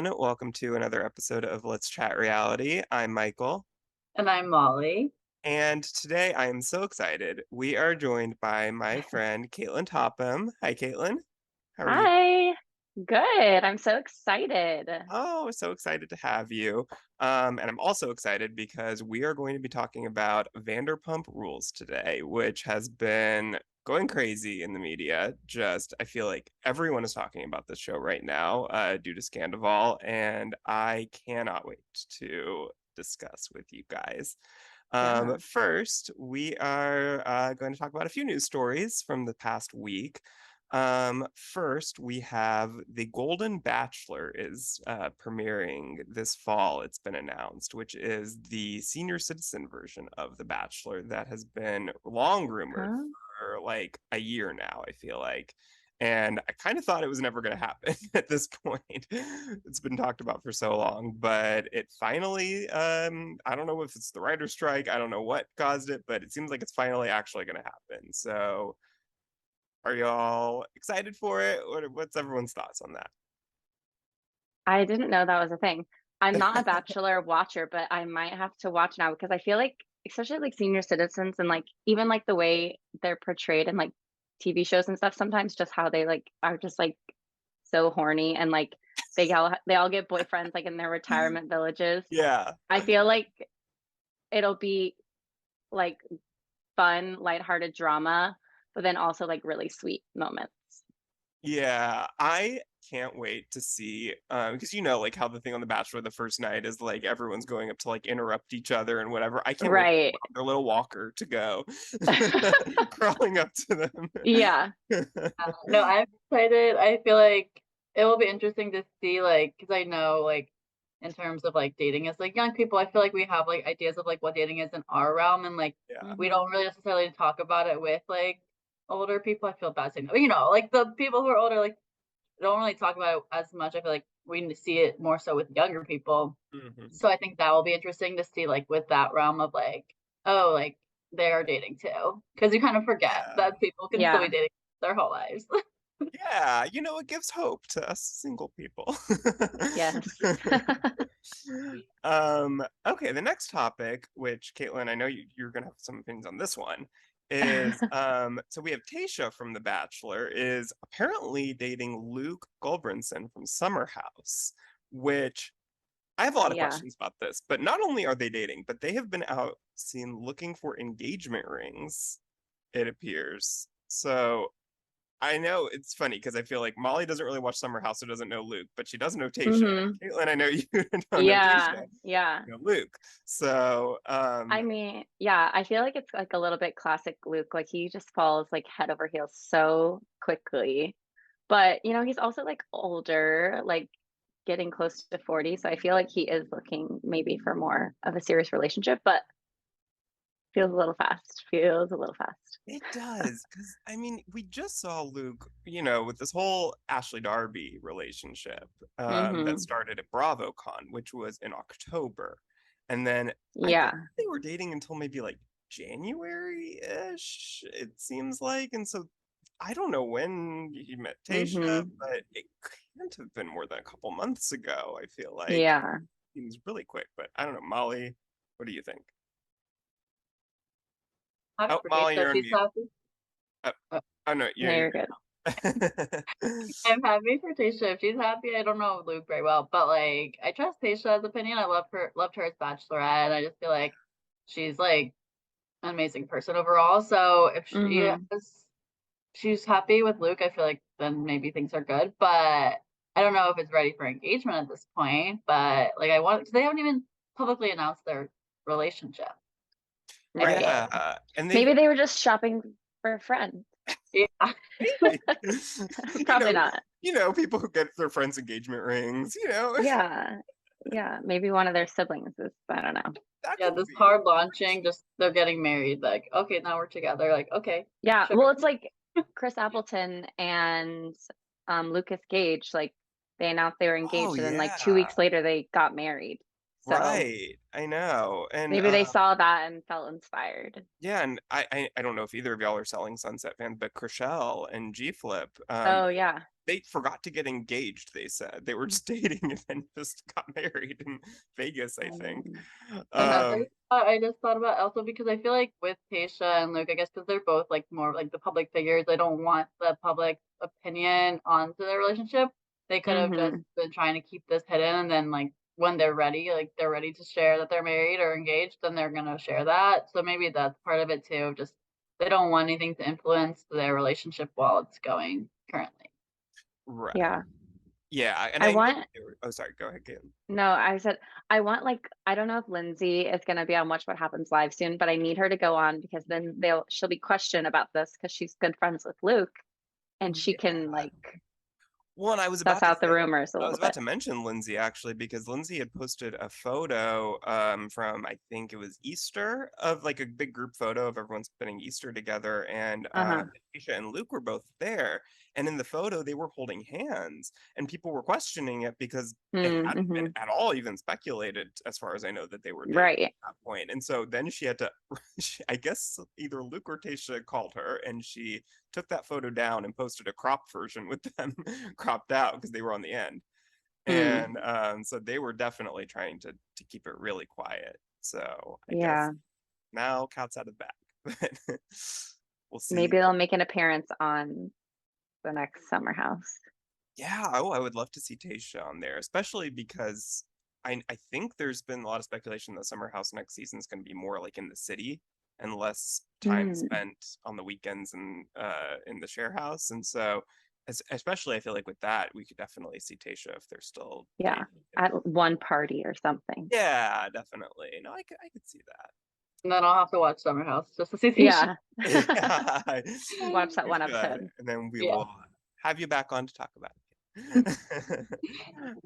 everyone. Welcome to another episode of Let's Chat Reality. I'm Michael, And I'm Molly. and today I am so excited. We are joined by my friend Caitlin Topham. Hi, Caitlin. How are you? Hi. Good. I'm so excited. Oh, so excited to have you. And I'm also excited because we are going to be talking about Vanderpump Rules today, which has been going crazy in the media. I feel like everyone is talking about this show right now, due to Scandoval, and I cannot wait to discuss with you guys. Yeah. First, we are going to talk about a few news stories from the past week. First, we have The Golden Bachelor is premiering this fall, it's been announced, which is the senior citizen version of The Bachelor that has been long rumored Huh? for like a year now, I feel like. And I kind of thought it was never going to happen at this point. It's been talked about for so long, but it finally, I don't know if it's the writer's strike, I don't know what caused it, but it seems like it's finally actually going to happen. So are y'all excited for it? What's everyone's thoughts on that? I didn't know that was a thing. I'm not a Bachelor watcher, but I might have to watch now because I feel like, especially like senior citizens and like even like the way they're portrayed in like TV shows and stuff, sometimes just how they like are just like so horny and like they all get boyfriends like in their retirement villages. Yeah. I feel like it'll be like fun, lighthearted drama, but then also like really sweet moments. Yeah, I can't wait to see because like how the thing on The Bachelor the first night is like everyone's going up to like interrupt each other and whatever. I can't wait Right. for their little walker to go crawling up to them. Yeah. No, I'm excited. I feel like it will be interesting to see, like, because I know, like, in terms of like dating as like young people, I feel like we have like ideas of like what dating is in our realm, and like Yeah. we don't really necessarily talk about it with like older people. I feel bad saying that, but, like the people who are older, like don't really talk about it as much. I feel like we see it more so with younger people. Mhm. So I think that will be interesting to see, like, with that realm of like, oh, like they are dating too, because you kind of forget Yeah. that people can still be Yeah. dating their whole lives. Yeah, it gives hope to us single people. Yes. Okay, the next topic, which Caitlin, I know you're gonna have some opinions on this one, is so we have Tayshia from The Bachelor is apparently dating Luke Gulbranson from Summer House, which I have a lot of Yeah. questions about this, but not only are they dating, but they have been out seen looking for engagement rings, it appears. So I know it's funny because I feel like Molly doesn't really watch Summer House, so doesn't know Luke, but she does know Tayshia. hmm Caitlin, I know you don't know Yeah. Tayshia, Yeah. you know Luke. So, I mean, yeah, I feel like it's like a little bit classic Luke. Like he just falls like head over heels so quickly. But, he's also like older, like getting close to 40. So I feel like he is looking maybe for more of a serious relationship, but feels a little fast. Feels a little fast. it does, because I mean, we just saw Luke, with this whole Ashley Darby relationship that hmm started at BravoCon, which was in October. And then I don't Yeah. think they were dating until maybe like January-ish, it seems like. And so I don't know when he met Tayshia, hmm but it can't have been more than a couple months ago, I feel like. Yeah. It was really quick, but I don't know. Molly, what do you think? Happy Oh, for Molly, Tayshia, you're on she's mute. happy. Oh, Uh, oh no, No, yeah, you're you're good. good. I'm happy for Tayshia. If she's happy, I don't know Luke very well, but like I trust Tayshia's opinion. I loved her as Bachelorette, and I just feel like she's like an amazing person overall. So if hmm she's happy with Luke, I feel like then maybe things are good. But I don't know if it's ready for engagement at this point. But like I want, because they haven't even publicly announced their relationship. I feel Right. like. Yeah, and they've Maybe they were just shopping for a friend. Yeah. maybe, you Probably know, not. people who get their friends' engagement rings. Yeah. Yeah. Maybe one of their siblings is, I don't know. That Yeah, could this be. hard launching, just they're getting married. Like, okay, now we're together. Like, okay, Yeah. sure. Well, it's like Chris Appleton and Lucas Gage, like they announced they were Oh engaged and then like two yeah, weeks later they got married. So right. I know, and maybe they saw that and felt inspired. yeah, and I don't know if either of y'all are selling Sunset fans, but Chriselle and G Flip, Oh yeah. they forgot to get engaged, they said. They were just dating and then just got married in Vegas, I think. Another thought I just thought about also because I feel like with Tayshia and Luke, I guess because they're both like more like the public figures, I don't want the public opinion onto their relationship. They could have just been trying to keep this hidden, and then like when they're ready, like they're ready to share that they're married or engaged, then they're gonna share that. So maybe that's part of it too. Just they don't want anything to influence their relationship while it's going currently. Right. Yeah. Yeah, and I I know want they were, oh, sorry, go ahead, Caitlin. No, I said I want like I don't know if Lindsay is gonna be on Watch What Happens Live soon, but I need her to go on because then she'll be questioned about this because she's good friends with Luke and she can Yeah. like Well, and suss out the rumors a I was little about bit. to mention Lindsay actually because Lindsay had posted a photo from I think it was Easter of like a big group photo of everyone spending Easter together, and Uh-huh. Tayshia and Luke were both there, and in the photo they were holding hands, and people were questioning it because it hadn't been Mm-hmm. at all even speculated, as far as I know, that they were dating Right. at that point. And so then she had to, I guess either Luke or Tayshia called her, and she took that photo down and posted a crop version with them cropped out because they were on the end. Mm. And so they were definitely trying to keep it really quiet. So I guess Yeah. now cat's out of the bag. But we'll see. Maybe they'll make an appearance on the next Summer House. Yeah, oh, I would love to see Tayshia on there, especially because I think there's been a lot of speculation that Summer House next season is going to be more like in the city and less time Mm. spent on the weekends and in the share house. And so, especially I feel like with that, we could definitely see Tayshia if they're still Yeah. dating. At one party or something. Yeah, definitely. No, I could see that. And then I'll have to watch Summer House just to see Tayshia. Yeah. Yeah, Watch that you one should, episode. and then we Yeah. will have you back on to talk about it.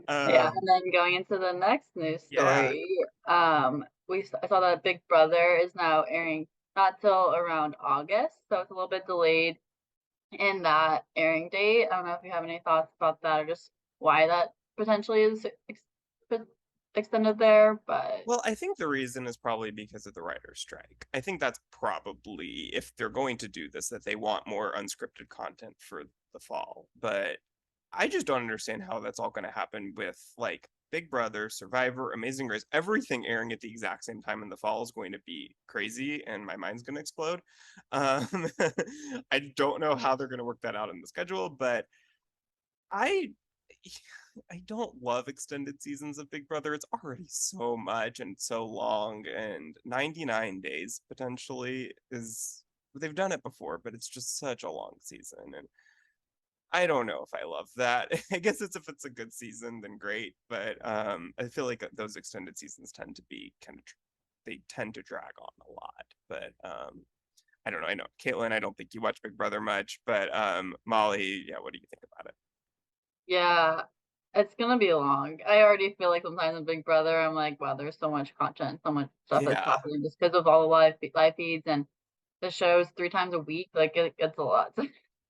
Yeah, Um, and then going into the next news yeah, story, I saw that Big Brother is now airing not till around August, so it's a little bit delayed in that airing date. I don't know if you have any thoughts about that or just why that potentially is extended there, but well, I think the reason is probably because of the writer's strike. I think that's probably, if they're going to do this, that they want more unscripted content for the fall. But I just don't understand how that's all going to happen with like Big Brother, Survivor, Amazing Race, everything airing at the exact same time in the fall is going to be crazy, and my mind's going to explode. Um, I don't know how they're going to work that out in the schedule, but I I don't love extended seasons of Big Brother. It's already so much and so long, and 99 days potentially is, they've done it before, but it's just such a long season, and I don't know if I love that. I guess it's, if it's a good season, then great, but I feel like those extended seasons tend to be kind of they tend to drag on a lot. But I don't know. I know Caitlin, I don't think you watch Big Brother much, but Molly, yeah, what do you think about it? yeah, it's gonna be long. I already feel like sometimes in Big Brother, I'm like, wow, there's so much content, so much stuff that's Yeah. happening just because of all the live feeds and the shows 3 times a week. Like it's a lot to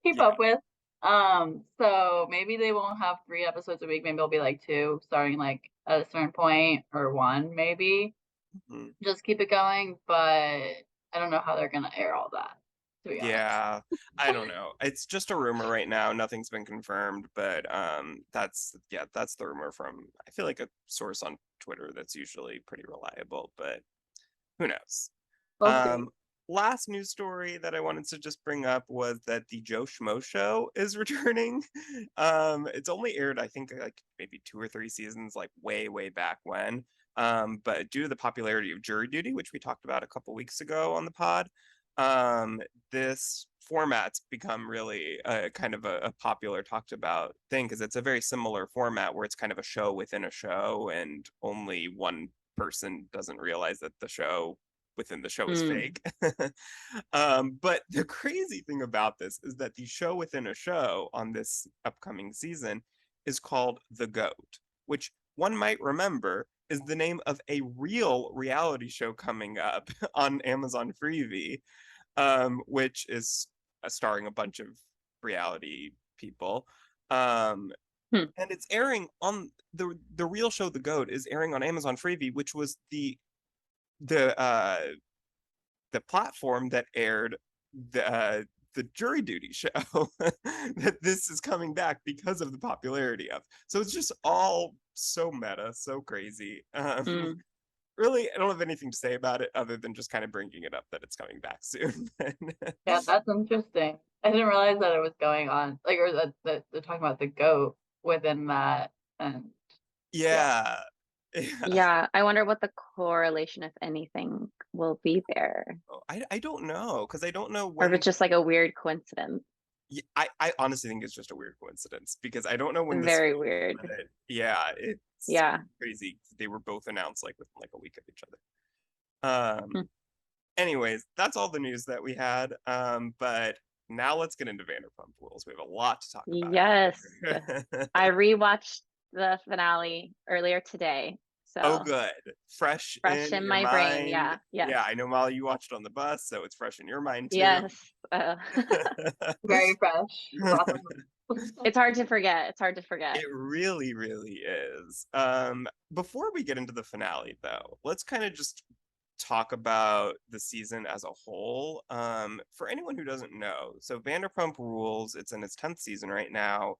keep Yeah. up with. So maybe they won't have 3 episodes a week. Maybe it'll be like 2, starting like at a certain point, or 1 maybe. Mhm. Just keep it going. But I don't know how they're gonna air all that, to be honest. Yeah, I don't know. It's just a rumor right now. Nothing's been confirmed, but that's, yeah, that's the rumor from, I feel like, a source on Twitter that's usually pretty reliable, but who knows? We'll see. Last news story that I wanted to just bring up was that the Joe Schmo Show is returning. It's only aired, I think, like maybe 2 or 3 seasons, like way, way back when. But due to the popularity of Jury Duty, which we talked about a couple weeks ago on the pod, this format's become really kind of a popular talked about thing because it's a very similar format where it's kind of a show within a show, and only one person doesn't realize that the show within the show is fake. But the crazy thing about this is that the show within a show on this upcoming season is called The Goat, which one might remember is the name of a real reality show coming up on Amazon Freevee, which is starring a bunch of reality people. And it's airing on the real show. The Goat is airing on Amazon Freevee, which was the platform that aired the jury duty show that this is coming back because of the popularity of. So it's just all so meta, so crazy. Really, I don't have anything to say about it other than just kind of bringing it up that it's coming back soon. Yeah, that's interesting. I didn't realize that it was going on, like, or that they're talking about the goat within that. And Yeah. Yeah, I wonder what the correlation, if anything, will be there. I don't know, because I don't know Or if when. it's just like a weird coincidence. Yeah, I honestly think it's just a weird coincidence because I don't know when this. Very weird. Yeah, it's Yeah. crazy. They were both announced like within like a week of each other. Anyways, that's all the news that we had. But now let's get into Vanderpump Rules. We have a lot to talk about. Yes. I rewatched the finale earlier today. So Oh, good. Fresh in your my brain. mind. Yeah. Yeah, I know, Molly, you watched on the bus, so it's fresh in your mind too. Yes. very fresh. Awesome. It's hard to forget. It really, really is. Before we get into the finale, though, let's kind of just talk about the season as a whole. For anyone who doesn't know, so Vanderpump Rules, it's in its 10th season right now.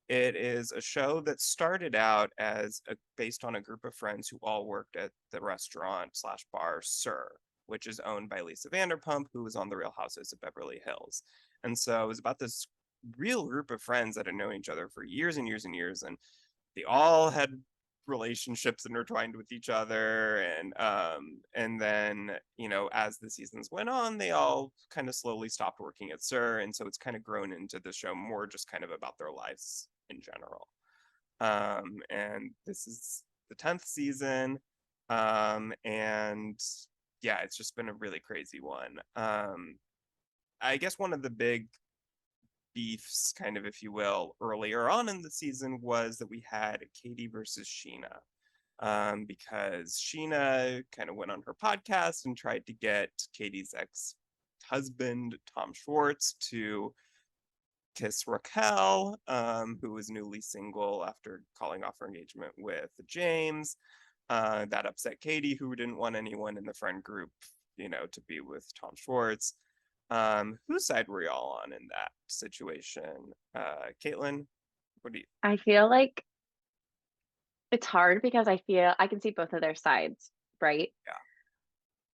It is a show that started out as based on a group of friends who all worked at the restaurant/bar Sir, which is owned by Lisa Vanderpump, who was on The Real Housewives of Beverly Hills. And so it was about this real group of friends that had known each other for years and years and years, and they all had relationships intertwined with each other, and then, you know, as the seasons went on, they all kind of slowly stopped working at Sir, and so it's kind of grown into the show more just kind of about their lives in general. And this is the 10th season, and yeah, it's just been a really crazy one. I guess one of the big beefs, kind of, if you will, earlier on in the season was that we had Katie versus Sheena, because Sheena kind of went on her podcast and tried to get Katie's ex-husband, Tom Schwartz, to kiss Raquel, who was newly single after calling off her engagement with James. That upset Katie, who didn't want anyone in the friend group, you know, to be with Tom Schwartz. Whose side were y'all on in that situation? Caitlin, what do you? I feel like it's hard because I feel I can see both of their sides, right? Yeah.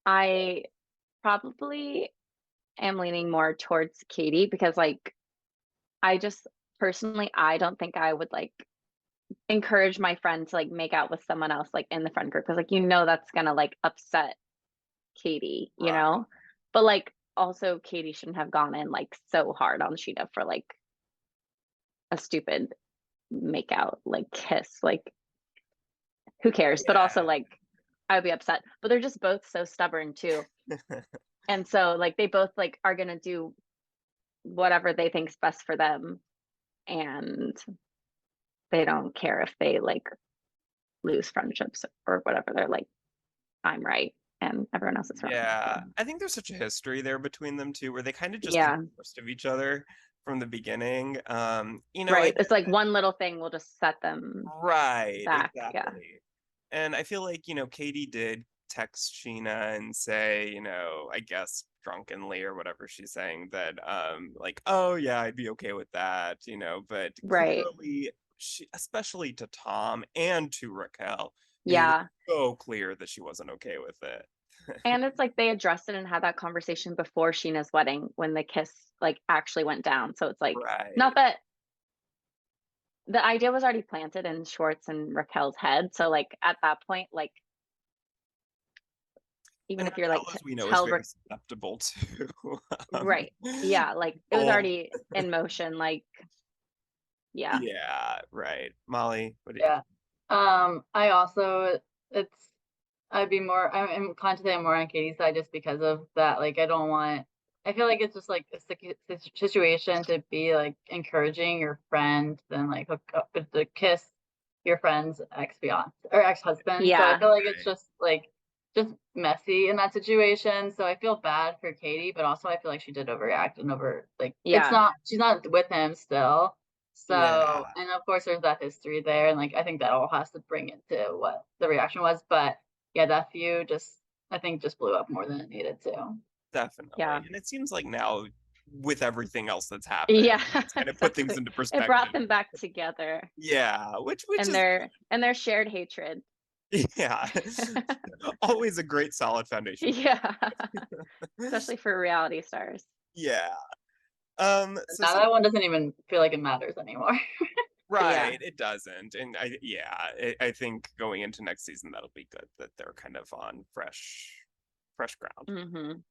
I probably am leaning more towards Katie because, like, I just personally, I don't think I would like encourage my friend to like make out with someone else like in the friend group because, like, you know, that's gonna like upset Katie, you Right. know? But like also Katie shouldn't have gone in like so hard on Sheena for like a stupid make out, like kiss, like who cares? But also, Yeah. like, I would be upset. But they're just both so stubborn too. And so like they both like are gonna do whatever they think's best for them. And they don't care if they like lose friendships or whatever. They're like, I'm right and everyone else is wrong. Yeah, I think there's such a history there between them two, where they kind of just Yeah. think the worst of each other from the beginning. You know, Right. It's like one little thing will just set them right, back. exactly. Yeah. And I feel like, you know, Katie did text Sheena and say, you know, I guess drunkenly or whatever she's saying, that like, oh yeah, I'd be okay with that, you know, but Right. clearly she, especially to Tom and to Raquel, made Yeah. it so clear that she wasn't okay with it. And it's like they addressed it and had that conversation before Sheena's wedding when the kiss like actually went down. So it's like Right. not that the idea was already planted in Schwartz and Raquel's head. So like at that point, like even And if you're like Raquel, as we know, is tell very susceptible to. right. Yeah, like it was oh, already in motion. Like yeah. yeah, right. Molly, what do you? Yeah. I also, I'd be more, I'm inclined to say I'm more on Katie's side just because of that. Like, I feel like it's just like a situation to be like encouraging your friend, then like hook up with the kiss your friend's ex-fiance or ex-husband. So I Yeah. feel like it's just like, just messy in that situation. So I feel bad for Katie, but also I feel like she did overreact and like, Yeah. she's not with him still. So, Yeah. and of course there's that history there. And like, I think that all has to bring it to what the reaction was. But yeah, that feud I think just blew up more than it needed to. Definitely. Yeah. And it seems like now with everything else that's happened. Yeah, It's kind of put things into it perspective. brought them back together. Yeah, which and is their shared hatred. yeah, always a great solid foundation. Yeah, especially for reality stars. Yeah. Now that one doesn't even feel like it matters anymore. Right, it doesn't, and I think going into next season that'll be good that they're kind of on fresh ground.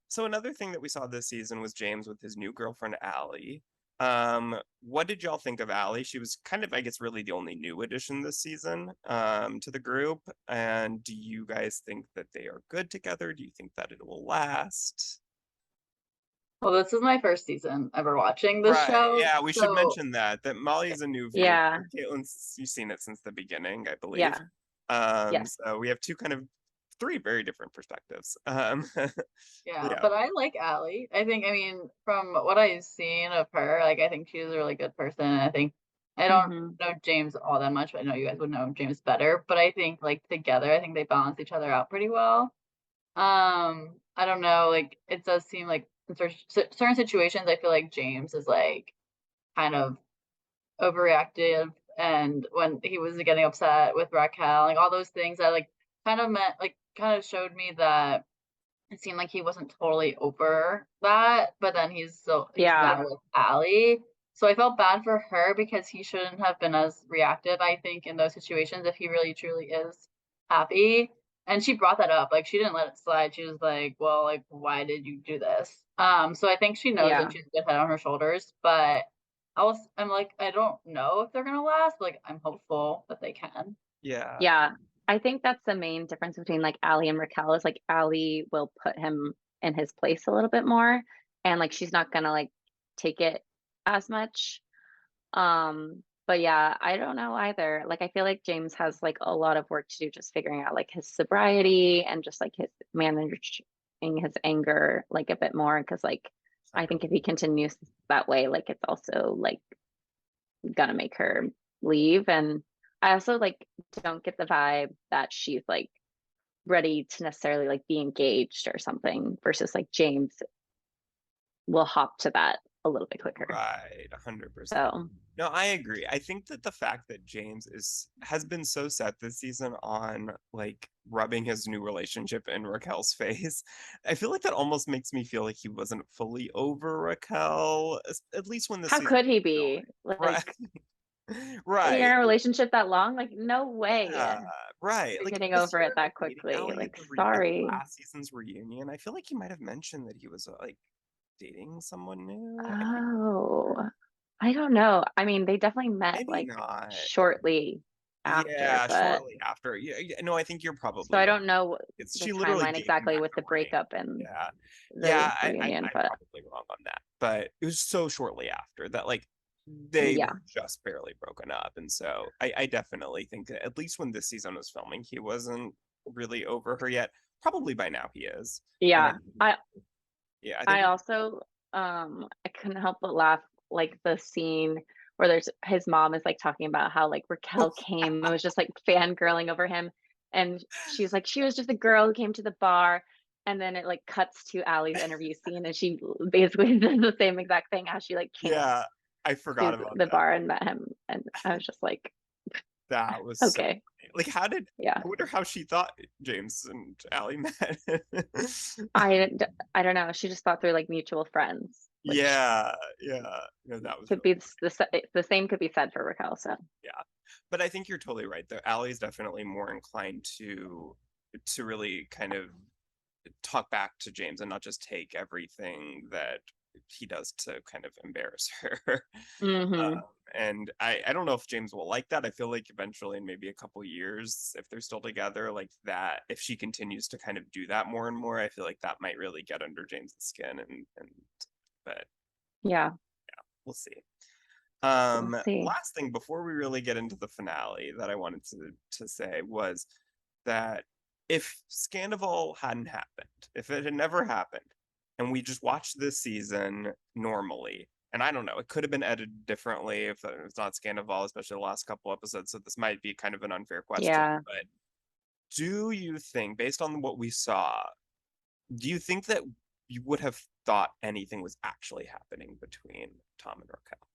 So another thing that we saw this season was James with his new girlfriend Allie. What did y'all think of Allie? She was kind of, I guess, really the only new addition this season to the group. And do you guys think that they are good together? Do you think that it will last? Well, this is my first season ever watching this show. Yeah, we should so mention that Molly's a new viewer. Yeah. Caitlin's, you've seen it since the beginning, I believe. Yeah. Yes. So we have three very different perspectives. yeah, but I like Allie. I mean, from what I've seen of her, like I think she's a really good person. I think I don't know James all that much, but I know you guys would know James better. But I think like together, I think they balance each other out pretty well. I don't know, like it does seem like in certain situations, I feel like James is like kind of overreactive, and when he was getting upset with Raquel, like all those things that like kind of showed me that it seemed like he wasn't totally over that, but then he's now with Allie. So I felt bad for her because he shouldn't have been as reactive, I think, in those situations if he really truly is happy. And she brought that up. Like she didn't let it slide. She was like, well, like, why did you do this? So I think she knows and she's a good head on her shoulders. But I'm like, I don't know if they're gonna last. Like I'm hopeful that they can. Yeah. I think that's the main difference between like Allie and Raquel is like Allie will put him in his place a little bit more, and like she's not gonna like take it as much. But yeah, I don't know either. Like I feel like James has like a lot of work to do just figuring out like his sobriety and just like his managing his anger like a bit more, because like I think if he continues that way, like it's also like gonna make her leave. And I also like don't get the vibe that she's like ready to necessarily like be engaged or something, versus like James will hop to that a little bit quicker. Right, 100%. So no, I agree. I think that the fact that James has been so set this season on like rubbing his new relationship in Raquel's face, I feel like that almost makes me feel like he wasn't fully over Raquel, at least when this how season could he be like right. Right. You're in a relationship that long? Like, no way. Right. You're like getting over it that quickly. Like, sorry. Last season's reunion, I feel like he might have mentioned that he was like dating someone new. Oh, I don't know. I mean, they definitely met Maybe like not. shortly after. Yeah, but shortly after. Yeah, no, I think you're probably so I right. don't know the She literally timeline gave him exactly back with the the ring. breakup and Yeah, the reunion, I'm but probably wrong on that. But it was so shortly after that, like they yeah. were just barely broken up. And so I definitely think that at least when this season was filming, he wasn't really over her yet. Probably by now he is. Yeah. I think also I couldn't help but laugh like the scene where there's his mom is like talking about how like Raquel came and was just like fangirling over him, and she's like, she was just a girl who came to the bar, and then it like cuts to Allie's interview scene and she basically does the same exact thing as she like came I forgot to about the that. bar and met him, and I was just like, that was okay. So like I wonder how she thought James and Allie met. I don't know. She just thought they're like mutual friends. Yeah. No, that was could really be the same could be said for Raquel. So yeah, but I think you're totally right. Though Allie's definitely more inclined to really kind of talk back to James and not just take everything that he does to kind of embarrass her. And I don't know if James will like that. I feel like eventually in maybe a couple years, if they're still together, like that, if she continues to kind of do that more and more, I feel like that might really get under James's skin. But yeah, we'll see. we'll see. Last thing before we really get into the finale that I wanted to say was that if Scandoval hadn't happened, if it had never happened, and we just watched this season normally, and I don't know, it could have been edited differently if it's not Scandoval, especially the last couple episodes. So this might be kind of an unfair question. Yeah. But do you think, based on what we saw, do you think that you would have thought anything was actually happening between Tom and Raquel.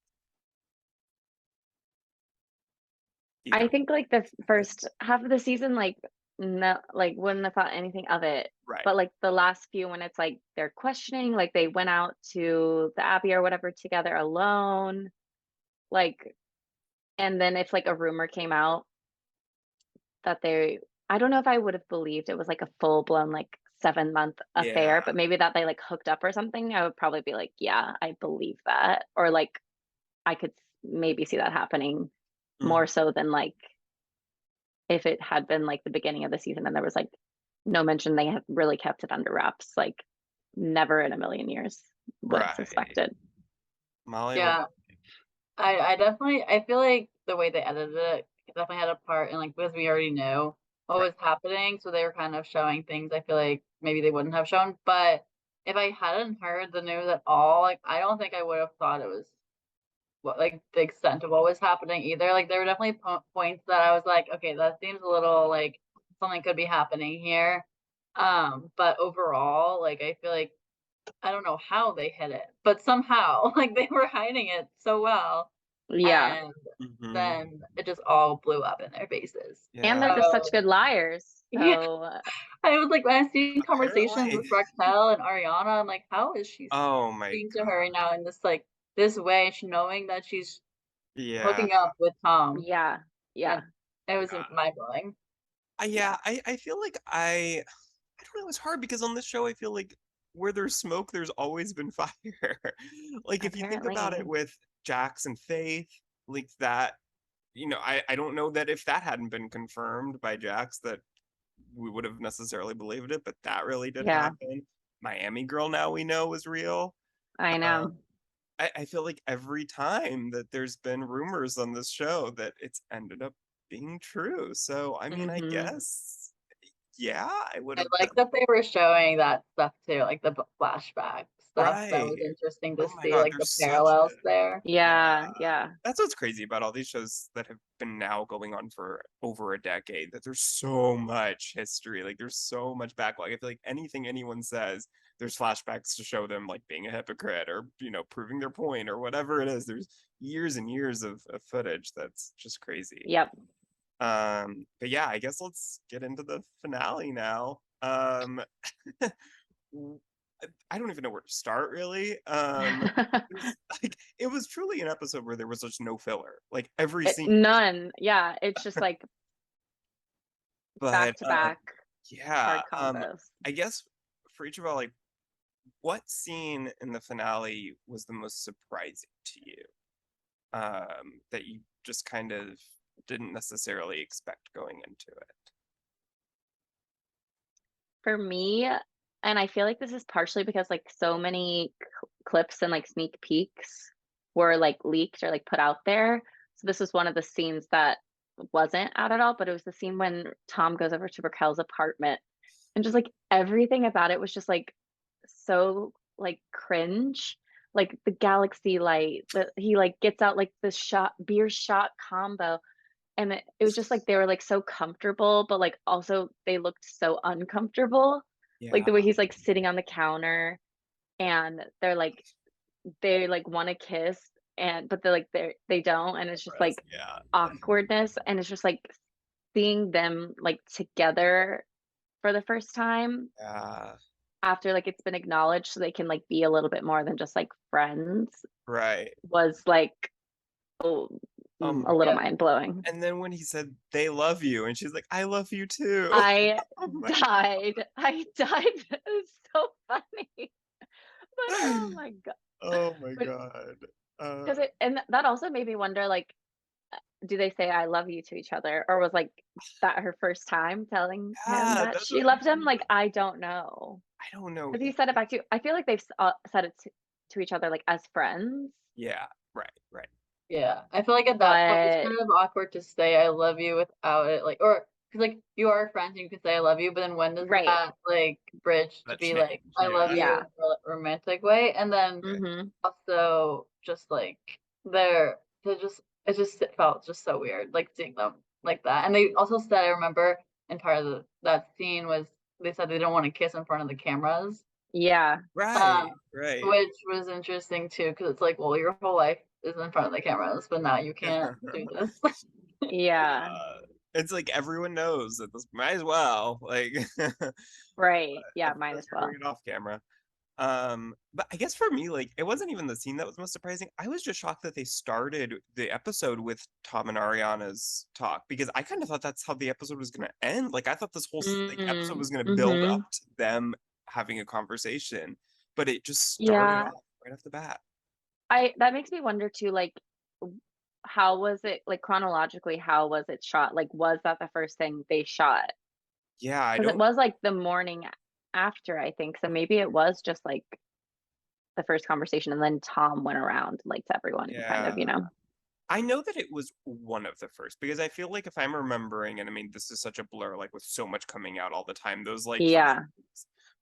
I think like the first half of the season, like no, like wouldn't have thought anything of it. Right. But like the last few, when it's like they're questioning, like they went out to the Abbey or whatever together alone, like, and then if like a rumor came out that I don't know if I would have believed it was like a full blown like 7-month affair, Yeah. but maybe that they like hooked up or something. I would probably be like, yeah, I believe that, or like I could maybe see that happening more so than like if it had been like the beginning of the season and there was like no mention, they had really kept it under wraps, like never in a million years would have Right. suspected. Molly, Yeah. I definitely, I feel like the way they edited it definitely had a part in, like, because we already knew what was happening, so they were kind of showing things I feel like maybe they wouldn't have shown. But if I hadn't heard the news at all, like, I don't think I would have thought it was what, like, the extent of what was happening either. Like, there were definitely points that I was like, okay, that seems a little like something could be happening here. But overall, like, I feel like I don't know how they hid it, but somehow, like, they were hiding it so well, Yeah. and then it just all blew up in their faces. And they're just such good liars. Yeah. So I was like, when I see conversations Apparently. with Raquel and Ariana, I'm like, how is she Oh my speaking to God. her right now in this, like, this way, knowing that she's Yeah. hooking up with Tom? yeah. And it was mind blowing. I feel like I don't know, it's hard because on this show I feel like where there's smoke, there's always been fire. Like if you think about it Apparently. with Jax and Faith, like that, I don't know that if that hadn't been confirmed by Jax that we would have necessarily believed it, but that really did Yeah. happen. Miami Girl now we know is real. I know. I feel like every time that there's been rumors on this show that it's ended up being true. So I mean, I guess, yeah, I would I have like that they were showing that stuff too, like the flashback stuff. That was right. interesting to Oh my see, God, like the there's such parallels there. Yeah. that's what's crazy about all these shows that have been now going on for over a decade, that there's so much history, like there's so much backlog. I feel like anything anyone says, there's flashbacks to show them like being a hypocrite or, proving their point or whatever it is. There's years and years of footage that's just crazy. Yep. But yeah, I guess let's get into the finale now. I don't even know where to start, really. It was truly an episode where there was just no filler. Like every scene, None. Yeah. It's just like back but to back yeah. hard combos. I guess for each of all, like, what scene in the finale was the most surprising to you? That you just kind of didn't necessarily expect going into it. For me, and I feel like this is partially because like so many clips and like sneak peeks were like leaked or like put out there. So this was one of the scenes that wasn't out at all, but it was the scene when Tom goes over to Raquel's apartment, and just like everything about it was just like so like cringe. Like the galaxy light, he like gets out like the beer shot combo, and it was just like they were like so comfortable, but like also they looked so uncomfortable. Like Yeah. the way he's like sitting on the counter, and they like want to kiss, but they don't, and it's just like Yeah. awkwardness, and it's just like seeing them like together for the first time Yeah. after like it's been acknowledged, so they can like be a little bit more than just like friends, Right. was like a little Yeah. mind blowing. And then when he said they love you, and she's like, I love you too. I Oh my died. It was so funny. But oh my God. Oh my God. Because and that also made me wonder, like, do they say I love you to each other? Or was like that her first time telling him Yeah, that that's she what loved him? Like, I don't know. I don't know. Because he said it back to, I feel like they've said it to each other like as friends. Yeah, right. Yeah, I feel like at that point it's But kind of awkward to say I love you without it, like, or because like you are friends and you can say I love you, but then when does right. that like bridge to That be change, like I love you Yeah. in a romantic way, and then also just like it felt just so weird, like seeing them like that. And they also said, I remember, and part of that scene was they said they don't want to kiss in front of the cameras. Yeah. Right, right. which was interesting too, because it's like, well, your whole life is in front of the cameras, but now you can't do this. Yeah. It's like everyone knows that this might as well like Right. Yeah, might let's as bring well. it off camera. But I guess for me, like, it wasn't even the scene that was most surprising. I was just shocked that they started the episode with Tom and Ariana's talk because I kind of thought that's how the episode was going to end. Like, I thought this whole like, episode was going to build up to them having a conversation, but it just started Yeah. off right off the bat. That makes me wonder too, like how was it like chronologically, how was it shot? Like was that the first thing they shot? Yeah, I Because it don't. was like the morning after, I think. So maybe it was just like the first conversation and then Tom went around like to everyone kind of, Yeah. you know. I know that it was one of the first because I feel like if I'm remembering, and I mean, this is such a blur, like with so much coming out all the time, those like Yeah.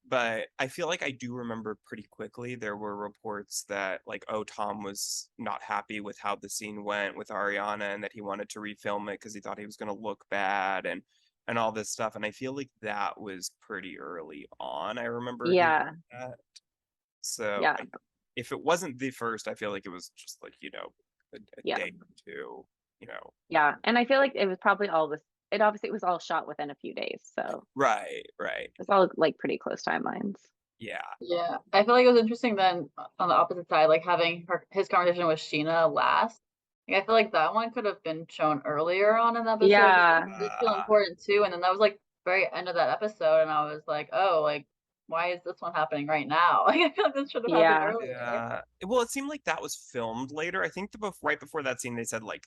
but I feel like I do remember pretty quickly there were reports that like, oh, Tom was not happy with how the scene went with Ariana and that he wanted to refilm it because he thought he was going to look bad and all this stuff. And I feel like that was pretty early on. I remember hearing Yeah. that. So Yeah. if it wasn't the first, I feel like it was just like, a Yeah. day or two, you know. Yeah. And I feel like it was probably all this it obviously was all shot within a few days. So Right, right. it's all like pretty close timelines. Yeah. Yeah, I feel like it was interesting then on the opposite side, like having his conversation with Sheena last. Like, I feel like that one could have been shown earlier on in the episode Yeah. because it's feel important too. And then that was like very end of that episode, and I was like, oh, like why is this one happening right now? Like I feel like this should have happened Yeah. earlier. Yeah. Well, it seemed like that was filmed later. I think right before that scene, they said like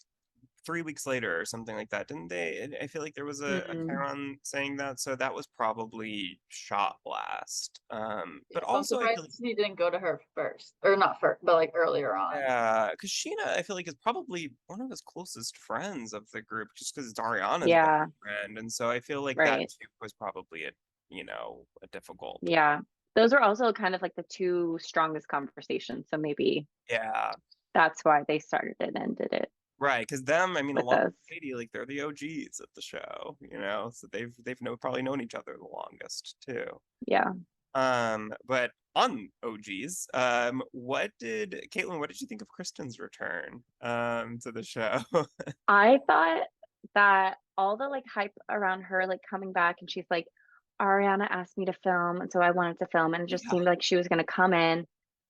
3 weeks later or something like that, didn't they? I feel like there was a Mm. Chiron saying that, so that was probably shot last. Yeah, But so I'm also I surprised feel like he didn't go to her first, or not first, but like earlier on. yeah, because Sheena, I feel like is probably one of his closest friends of the group, just because it's Ariana's best Yeah. friend, and so I feel like that Right. too was probably a difficult. Yeah. Those were also kind of like the two strongest conversations. So maybe Yeah, that's why they started it and ended it right. Because them, I mean, with along with us. Katie, like they're the OGs of the show, so they've probably known each other the longest too. Yeah. But on OGs, Caitlin, what did you think of Kristen's return to the show? I thought that all the like hype around her like coming back and she's like, Ariana asked me to film, and so I wanted to film, and it just Yeah, seemed like she was gonna come in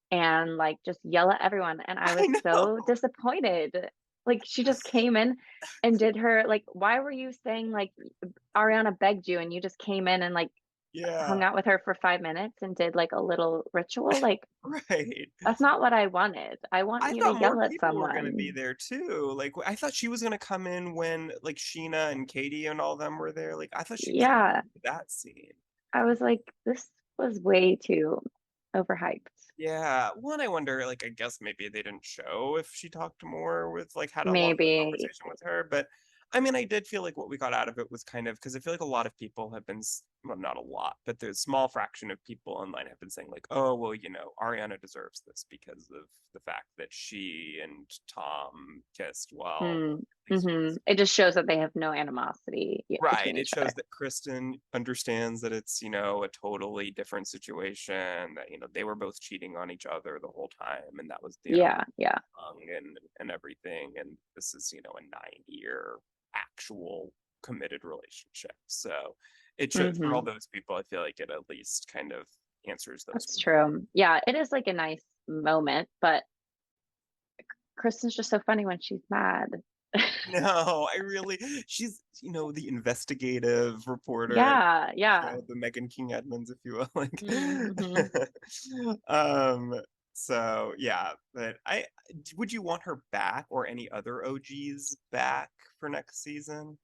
and like just yell at everyone. And I I was know. so disappointed. Like she just came in and did her like, why were you saying like Ariana begged you and you just came in and like Yeah, hung out with her for 5 minutes and did like a little ritual? Like right. that's not what I wanted. I want I you to thought more yell at people were gonna be someone. there too. Like I thought she was gonna come in when like Sheena and Katie and all them were there. Like I thought she was gonna Yeah. do that scene. I was like, this was way too overhyped. Yeah. One, I wonder, like, I guess maybe they didn't show if she talked more with, like, had a longer Maybe. conversation with her. But I mean, I did feel like what we got out of it was kind of because I feel like a lot of people have been, well, not a lot, but there's a small fraction of people online have been saying, like, oh, well, Ariana deserves this because of the fact that she and Tom kissed while. Mm. It just shows that they have no animosity Right. between It each shows other. that Kristen understands that it's, a totally different situation, that, they were both cheating on each other the whole time, and that was, Yeah, yeah. wrong and everything. And this is, a 9-year actual committed relationship. So it should, for all hmm those people, I feel like it at least kind of answers those. That's true. Yeah, it is like a nice moment, but Kristen's just so funny when she's mad. No, she's, the investigative reporter, Yeah, yeah. the Megan King Edmonds, if you will. Like, hmm so yeah, but would you want her back or any other OGs back for next season?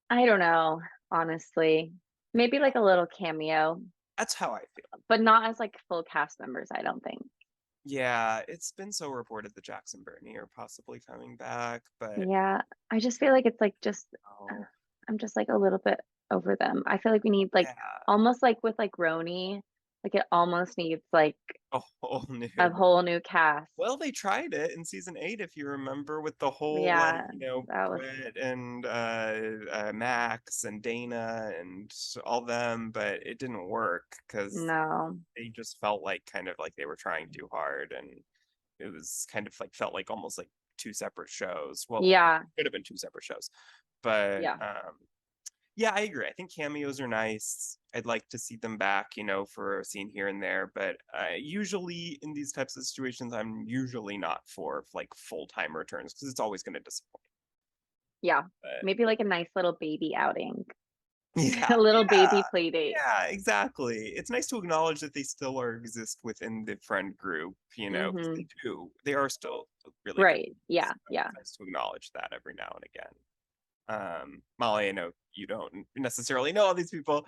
I don't know, honestly. Maybe like a little cameo, That's how I feel. but not as like full cast members, I don't think. Yeah, it's been so reported that Jackson Bernie are possibly coming back, but Yeah, I just feel like it's like just oh, I'm just like a little bit over them. I feel like we need like yeah, almost like with like Roni, Like it almost needs like A whole a new. whole new cast. Well, they tried it in season 8, if you remember, with the whole like, Yeah, that was Britt and Max and Dana and all them, but it didn't work because no. they just felt like kind of like they were trying too hard, and it was kind of like felt like almost like two separate shows. Well, Yeah, could have been two separate shows, but yeah. yeah, I agree. I think cameos are nice. I'd like to see them back, for a scene here and there. But usually in these types of situations, I'm usually not for like full-time returns because it's always going to disappoint. Yeah. But Maybe like a nice little baby outing. yeah, A little yeah, baby play date. yeah, exactly. It's nice to acknowledge that they still exist within the friend group, 'cause Mm-hmm. they do. They are still really good. Right. Yeah, So yeah. it's nice to acknowledge that every now and again. Molly, I know you don't necessarily know all these people,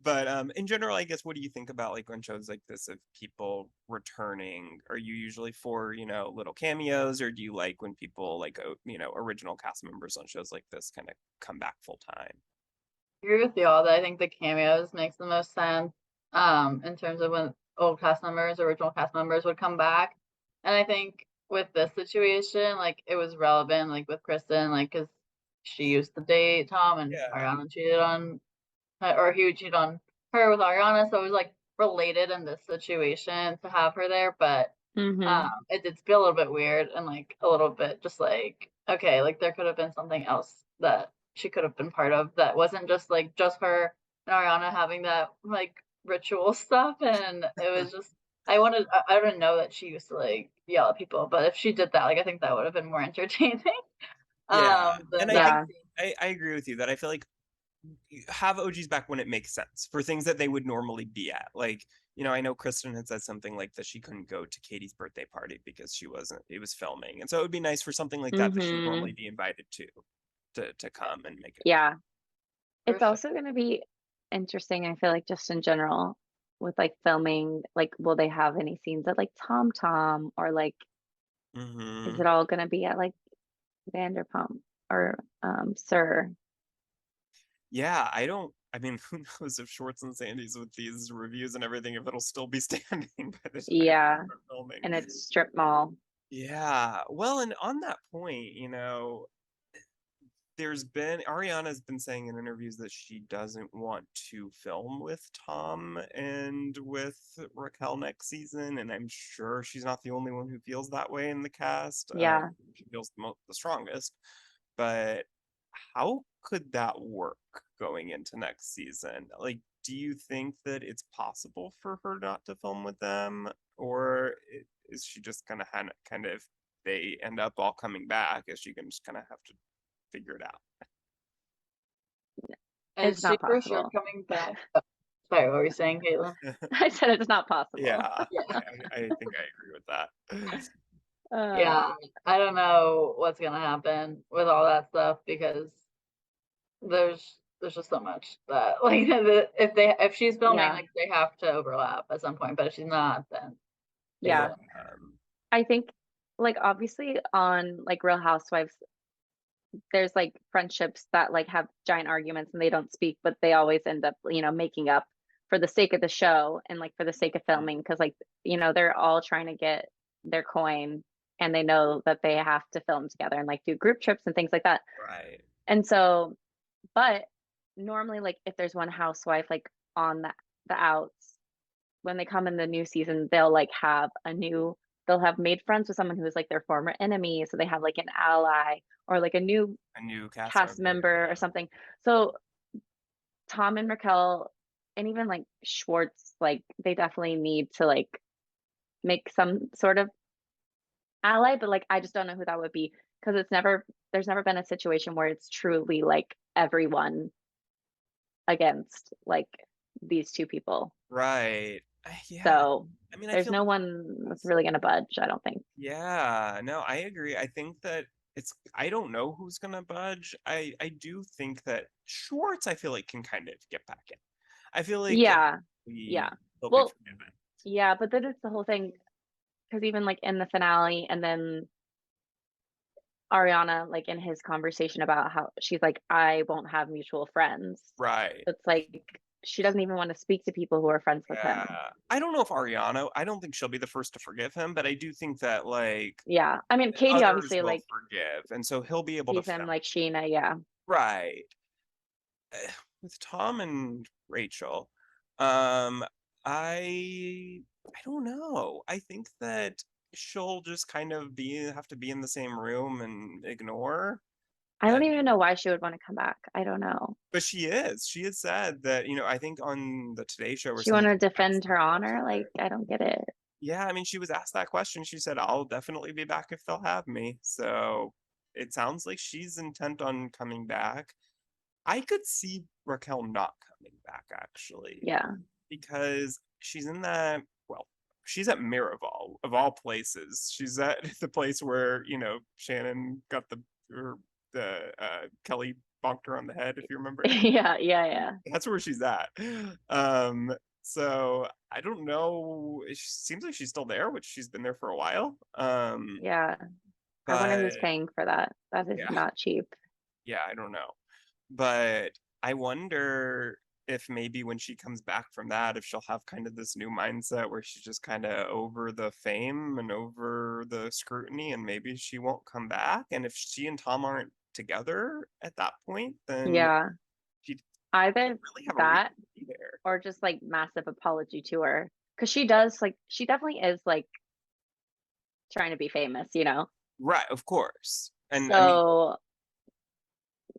but in general, I guess, what do you think about like on shows like this of people returning? Are you usually for, little cameos, or do you like when people like, original cast members on shows like this kind of come back full time? I agree with you all that I think the cameos makes the most sense in terms of when old cast members, original cast members would come back. And I think with this situation, like it was relevant, like with Kristen, like because she used to date Tom and Yeah. Ariana cheated on, or he would cheat on her with Ariana, so it was like related in this situation to have her there. But Mm-hmm. it did feel a little bit weird and like a little bit just like, okay, like there could have been something else that she could have been part of that wasn't just her and Ariana having that like ritual stuff. And it was just, I didn't know that she used to like yell at people, but if she did that, like I think that would have been more entertaining Yeah. than And I that think Yeah. scene. I agree with you that I feel like you have OGs back when it makes sense for things that they would normally be at. Like, I know Kristen had said something like that she couldn't go to Katie's birthday party because it was filming. And so it would be nice for something like that she would Mm-hmm. normally be invited to come and make it. Yeah. For It's sure. also going to be interesting, I feel like, just in general with like filming, like, will they have any scenes at like Tom Tom, or like, is Hmm. it all going to be at like Vanderpump or Sir? Yeah, I mean, who knows if Shorts and Sandy's with these reviews and everything, if it'll still be standing by the time we Yeah. start filming. And it's strip mall. Yeah. Well, and on that point, Ariana's been saying in interviews that she doesn't want to film with Tom and with Raquel next season, and I'm sure she's not the only one who feels that way in the cast. Yeah. She feels the strongest, but how could that work going into next season? Like, do you think that it's possible for her not to film with them, or is she just gonna kind of they end up all coming back? Is she gonna just kind of have to figure it out? And It's she not for sure possible. coming back. Oh, sorry, what were you saying, Caitlin? I said it's not possible. Yeah, Yeah. I think I agree with that. Uh, Yeah, I don't know what's gonna happen with all that stuff because there's just so much that like if she's filming, yeah. like they have to overlap at some point, but if she's not, then they Yeah. won't. I think like obviously on like Real Housewives, there's like friendships that like have giant arguments and they don't speak, but they always end up, making up for the sake of the show and like for the sake of filming, because like, they're all trying to get their coin, and they know that they have to film together and like do group trips and things like that. Right. And so, but normally like if there's one housewife like on the outs, when they come in the new season, they'll have made friends with someone who is like their former enemy, so they have like an ally or like a new A new cast cast member. member or something. So Tom and Raquel, and even like Schwartz, like they definitely need to like make some sort of ally, but like I just don't know who that would be, because there's never been a situation where it's truly like everyone against like these two people. Right. Yeah. So I mean, I there's feel no like one that's really gonna budge, I don't think. yeah, no, I agree. I think that I don't know who's gonna budge. I do think that Schwartz, I feel like, can kind of get back in. I feel like Yeah, yeah. he'll be Well, forgiven. yeah, but then it's the whole thing, because even like in the finale, and then Ariana, like in his conversation about how she's like, I won't have mutual friends. Right. It's like she doesn't even want to speak to people who are friends with him. I don't know if Ariana, I don't think she'll be the first to forgive him, but I do think that like Yeah. I mean, Katie others obviously will like forgive, and so he'll be able to sees him like Sheena, yeah. right. With Tom and Rachel, um, I don't know. I think that she'll just kind of have to be in the same room and ignore. I don't even know why she would want to come back. I don't know. But she is. She has said that, I think on the Today Show or She want something. to defend her honor? Like, I don't get it. Yeah, I mean, she was asked that question. She said, I'll definitely be back if they'll have me. So it sounds like she's intent on coming back. I could see Raquel not coming back, actually. Yeah. Because she's in that, well, she's at Miraval, of all places. She's at the place where, Shannon got Kelly bonked her on the head, if you remember. Yeah. That's where she's at. So I don't know. It seems like she's still there, which she's been there for a while. Yeah. I wonder who's paying for that. That is not cheap. Yeah, I don't know. But I wonder if maybe when she comes back from that, if she'll have kind of this new mindset where she's just kind of over the fame and over the scrutiny, and maybe she won't come back. And if she and Tom aren't together at that point, then she either really have that a reason to be there. Or just like massive apology to her, because she definitely is like trying to be famous, Right, of course. And so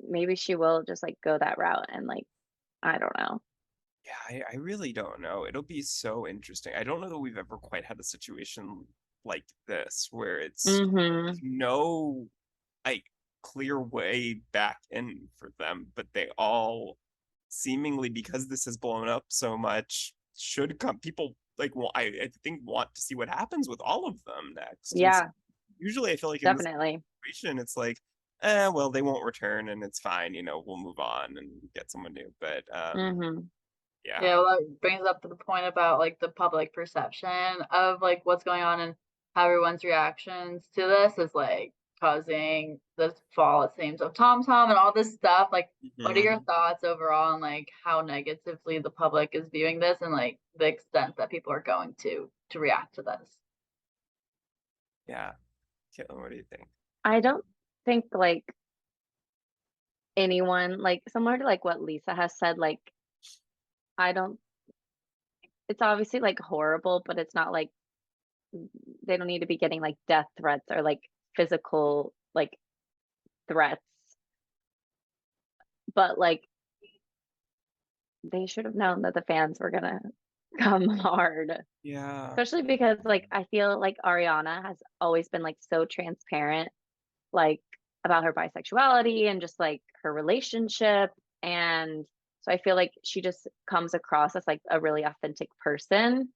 maybe she will just like go that route, and like, I don't know. Yeah, I really don't know. It'll be so interesting. I don't know that we've ever quite had a situation like this where it's no like clear way back in for them, but they all seemingly, because this has blown up so much, should come. People like, well, I think want to see what happens with all of them next. Yeah. Usually I feel like in this situation, it's like, well, they won't return and it's fine, we'll move on and get someone new. But yeah, well, that brings up the point about like the public perception of like what's going on and how everyone's reactions to this is like causing this fall, it seems, of Tom and all this stuff. Like, what are your thoughts overall on like how negatively the public is viewing this and like the extent that people are going to react to this? Yeah. Caitlin, what do you think? I don't think like anyone, like similar to like what Lisa has said, like it's obviously like horrible, but it's not like they don't need to be getting like death threats or like physical like threats. But like they should have known that the fans were gonna come hard. Yeah. Especially because like I feel like Ariana has always been like so transparent, like about her bisexuality and just like her relationship. And so I feel like she just comes across as like a really authentic person.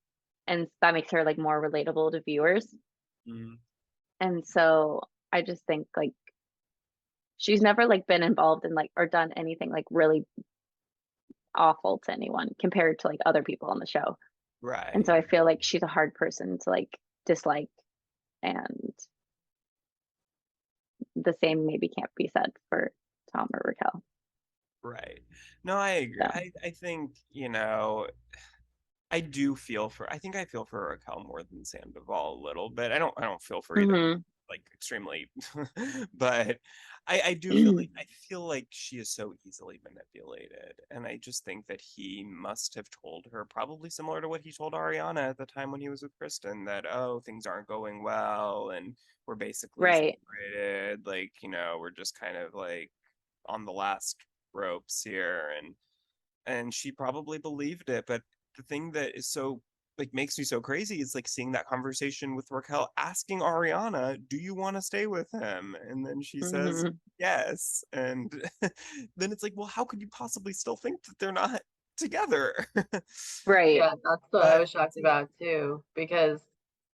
And that makes her like more relatable to viewers. And so I just think like she's never like been involved in like or done anything like really awful to anyone compared to like other people on the show. Right. And so I feel like she's a hard person to like dislike, and the same maybe can't be said for Tom or Raquel. Right. No, I agree. So. I think, I think I feel for Raquel more than Sandoval a little bit. I don't feel for either like extremely, but I do feel like she is so easily manipulated. And I just think that he must have told her, probably similar to what he told Ariana at the time when he was with Kristen, that, oh, things aren't going well and we're basically separated. Like, we're just kind of like on the last ropes here. And she probably believed it. But the thing that is so like makes me so crazy is like seeing that conversation with Raquel asking Ariana, do you want to stay with him? And then she says yes. And then it's like, well, how could you possibly still think that they're not together? Right. Yeah, that's what I was shocked about too, because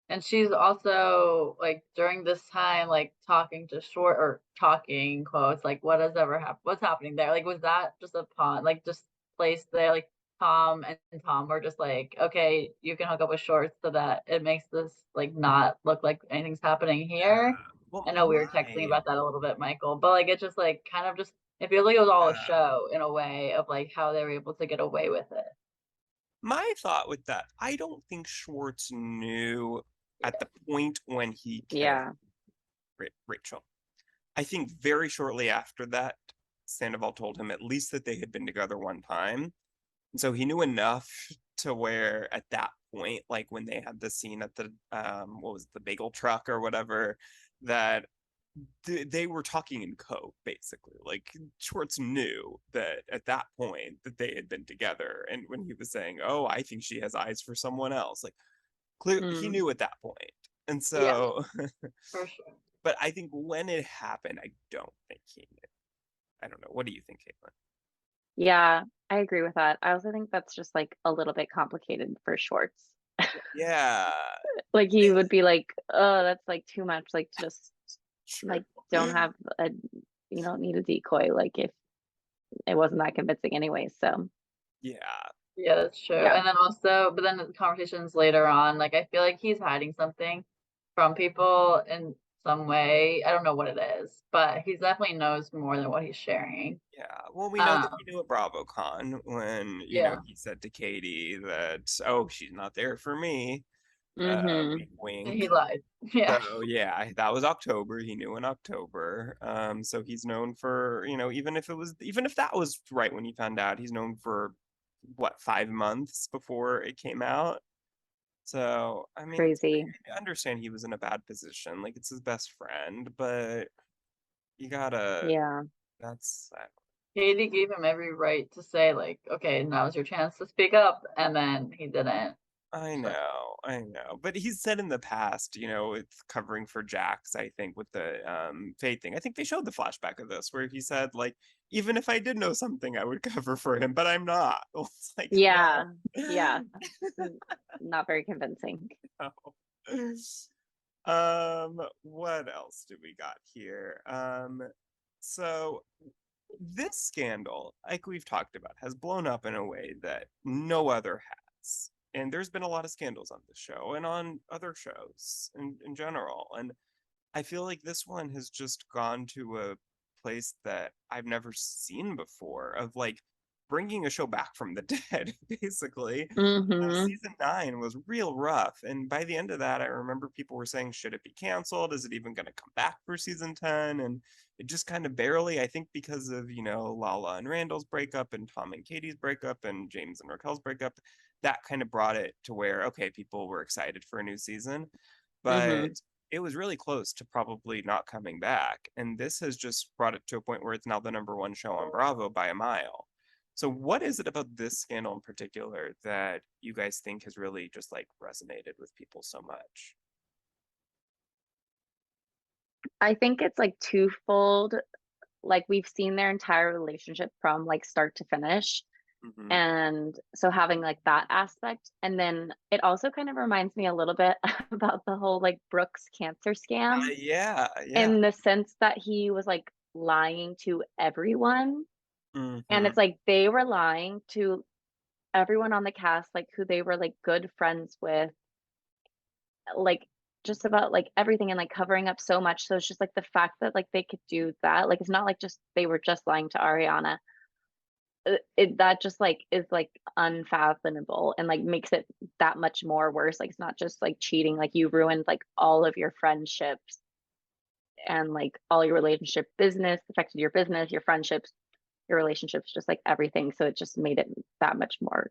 and she's also like during this time like talking to Short, or talking quotes, like what has ever happened, what's happening there, like was that just a pawn, like just placed there, like Tom and Tom were just like, okay, you can hook up with Short so that it makes this like not look like anything's happening here. Well, I know we were texting about that a little bit, Michael, but like it just like kind of just It feels like it was all a show in a way of like how they were able to get away with it. My thought with that, I don't think Schwartz knew at the point when he killed Yeah. Rachel. I think very shortly after that, Sandoval told him at least that they had been together one time. And so he knew enough to where at that point, like when they had the scene at the what was it, the bagel truck or whatever, that they were talking in code basically. Like Schwartz knew that at that point that they had been together, and when he was saying, "Oh, I think she has eyes for someone else," like clear he knew at that point. And Yeah, so, for sure. but I think when it happened, I don't think he knew. I don't know. What do you think, Caitlin? Yeah, I agree with that. I also think that's just like a little bit complicated for Schwartz. Yeah, Like he would be like, "Oh, that's like too much. Like just true. like don't have a you don't need a decoy. Like if it wasn't that convincing anyway." So Yeah, Yeah, that's true. yeah, And then also, but then the conversations later on, like I feel like he's hiding something from people in some way. I don't know what it is, but he definitely knows more than what he's sharing. yeah. Well, we know that Um, he knew at BravoCon when, yeah, he said to Katie that, oh, she's not there for me. mm-hmm. Wink, and wink. he lied. Yeah. So yeah, that was October. He knew in October. So he's known for, even if that was right when he found out, he's known for what, 5 months before it came out. So I mean, Crazy. I understand he was in a bad position. Like it's his best friend, but you gotta. Yeah. That's Katie gave him every right to say, like, okay, now's your chance to speak up, and then he didn't. I So, know. But he's said in the past, it's covering for Jax, I think, with the Fade thing. I think they showed the flashback of this where he said, like, even if I did know something, I would cover for him, but I'm not. It's like, Yeah. well, Yeah. Not very convincing. no. What else do we got here? So this scandal, like we've talked about, has blown up in a way that no other has. And there's been a lot of scandals on this show and on other shows in general. And I feel like this one has just gone to a place that I've never seen before of like bringing a show back from the dead, basically. Mm-hmm. Season 9 was real rough. And by the end of that, I remember people were saying, should it be canceled? Is it even going to come back for season 10? And it just kind of barely, I think, because of, Lala and Randall's breakup and Tom and Katie's breakup and James and Raquel's breakup, that kind of brought it to where, okay, people were excited for a new season. Mm-hmm. But it was really close to probably not coming back. And this has just brought it to a point where it's now the number one show on Bravo by a mile. So what is it about this scandal in particular that you guys think has really just like resonated with people so much? I think it's like twofold. Like we've seen their entire relationship from like start to finish. Mm-hmm. And so having like that aspect. And then it also kind of reminds me a little bit about the whole like Brooks cancer scam Yeah. in the sense that he was like lying to everyone. And Mm-hmm. it's like they were lying to everyone on the cast, like who they were like good friends with, like just about like everything and like covering up so much. So it's just like the fact that like they could do that, like it's not like just they were just lying to Ariana. That just like is like unfathomable and like makes it that much more worse. Like it's not just like cheating, like you ruined like all of your friendships and like all your relationship business, affected your business, your friendships, your relationships, just like everything. So it just made it that much more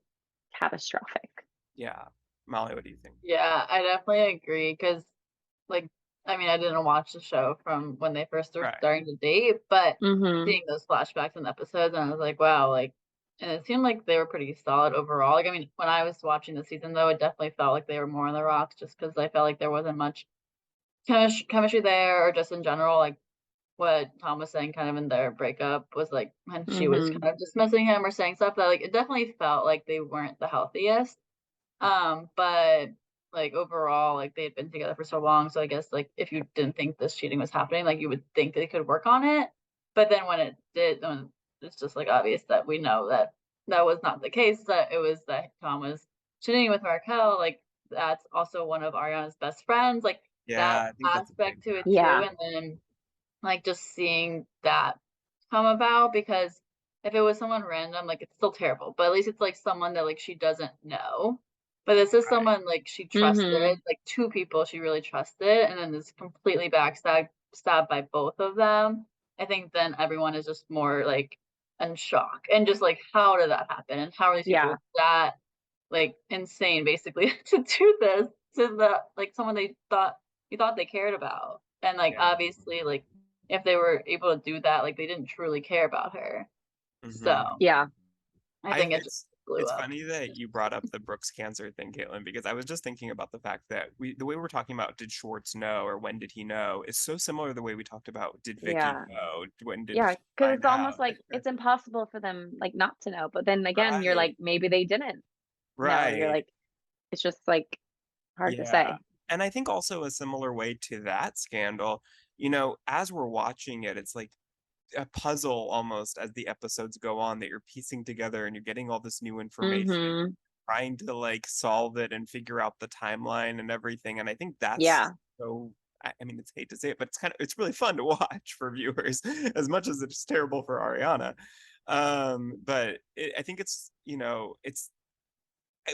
catastrophic. Yeah. Molly, what do you think? yeah, I definitely agree because, like, I mean, I didn't watch the show from when they first were Right. starting to date, but Mm-hmm. seeing those flashbacks and episodes, and I was like, wow, like, and it seemed like they were pretty solid overall. Like, I mean, when I was watching the season, though, it definitely felt like they were more on the rocks just because I felt like there wasn't much chemistry there, or just in general, like what Tom was saying, kind of in their breakup was like when she was Mm-hmm. kind of dismissing him or saying stuff that like it definitely felt like they weren't the healthiest. But like overall, like they had been together for so long, so I guess like if you didn't think this cheating was happening, like you would think they could work on it. But then when it did, it's just like obvious that we know that that was not the case. That it was that Tom was cheating with Raquel. Like that's also one of Ariana's best friends. Like Yeah, that I think that's a big aspect to it too. Yeah. And then like just seeing that come about, because if it was someone random, like, it's still terrible, but at least it's, like, someone that, like, she doesn't know. But this is Right. someone, like, she Mm-hmm. trusted, like, 2 people she really trusted, and then is completely stabbed by both of them. I think then everyone is just more, like, in shock, and just, like, how did that happen, and how are these Yeah. people that, like, insane basically to do this to like, someone you thought they cared about, and, like, Yeah. obviously, like, if they were able to do that, like, they didn't truly care about her. Hmm. So, Yeah. I think it just It's blew up. funny that you brought up the Brooks cancer thing, Caitlin, because I was just thinking about the fact that the way we're talking about did Schwartz know or when did he know is so similar to the way we talked about did Vicky Yeah. know, when did Yeah. she Because find it's almost out? like it's impossible for them like not to know. But then again, you're Right. like, maybe they didn't know. You're Right. like, it's just like hard to Yeah. say. And I think also a similar way to that scandal, as we're watching it, it's like a puzzle almost as the episodes go on that you're piecing together and you're getting all this new information, Mm-hmm. trying to like solve it and figure out the timeline and everything. And I think that's Yeah. so, I mean, it's hate to say it, but it's really fun to watch for viewers as much as it's terrible for Ariana. But I think it's